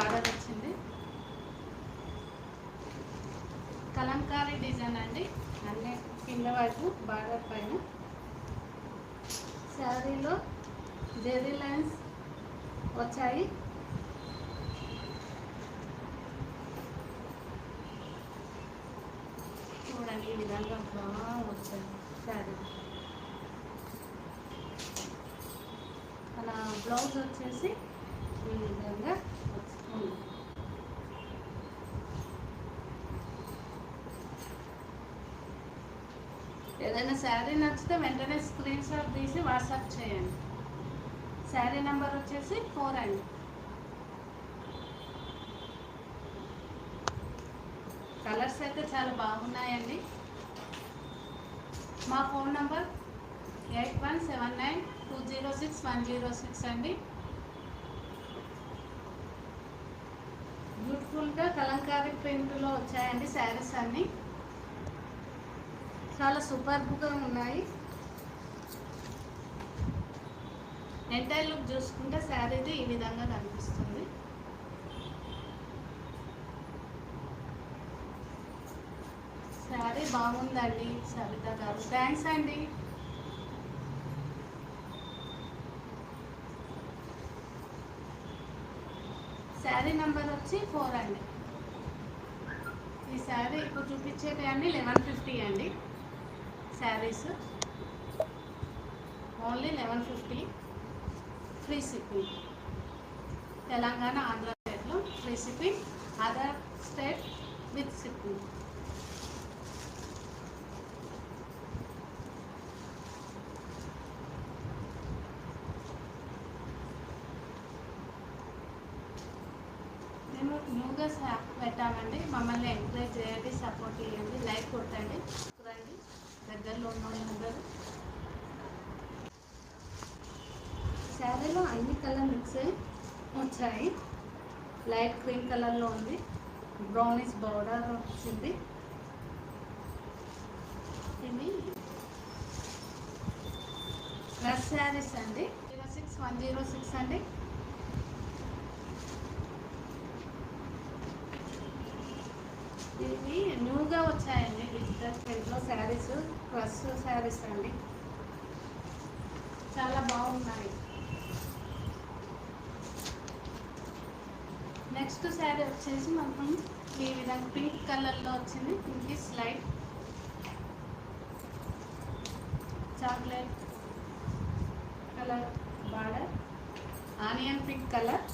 Border వచ్చింది. Kalamkari design అండి, అన్నీ కింద వైపు బార్డర్ పైన. శారీలో జెరీ లైన్స్ వచ్చాయి. చూడండి ఈ విధంగా బాగా వచ్చాయి శారీ. అలా బ్లౌజ్ వచ్చేసి ఈ విధంగా వస్తుంది. ఏదైనా శారీ నచ్చితే వెంటనే స్క్రీన్ షాట్ తీసి వాట్సాప్ చేయండి. శారీ నెంబర్ వచ్చేసి 4 అండి. కలర్స్ అయితే చాలా బాగున్నాయండి. మా ఫోన్ నంబర్ 8179206106 అండి. బ్యూటిఫుల్గా కలంకారీ ప్రింట్లో వచ్చాయండి శారీస్ అన్నీ. చాలా సూపర్గా ఉన్నాయి. ఎంటైర్ లుక్ చూసుకుంటే శారీది ఈ విధంగా కనిపిస్తుంది. శారీ బాగుందండి సవిత గారు, థ్యాంక్స్ అండి. శారీ నెంబర్ వచ్చి 4 అండి. ఈ శారీ ఇప్పుడు చూపించేటి అండి 1150 అండి. Saris only 1150. Free shipping. Telangana, Andhra స్టేట్లో free shipping, other state with shipping. మేము న్యూగా పెట్టామండి, మమ్మల్ని ఎంకరేజ్ చేయండి, సపోర్ట్ చేయండి, లైక్ కొట్టండి. రండి దగ్గరలో ఉన్న వాళ్ళందరూ. శారీలో అన్ని కలర్ మిక్స్ వచ్చాయి. లైట్ క్రీమ్ కలర్లో ఉంది, బ్రౌనిష్ బోర్డర్ వచ్చింది. ఇవి డ్రెస్ శారీస్ అండి, 06106 అండి. ఇవి న్యూగా వచ్చాయండి డిజిటల్ ప్రింట్లో శారీస్, డ్రెస్ శారీస్ అండి, చాలా బాగున్నాయి. నెక్స్ట్ శారీ వచ్చేసి మనం ఈ విధంగా పింక్ కలర్లో వచ్చింది. Pink light chocolate colour border, onion pink colour.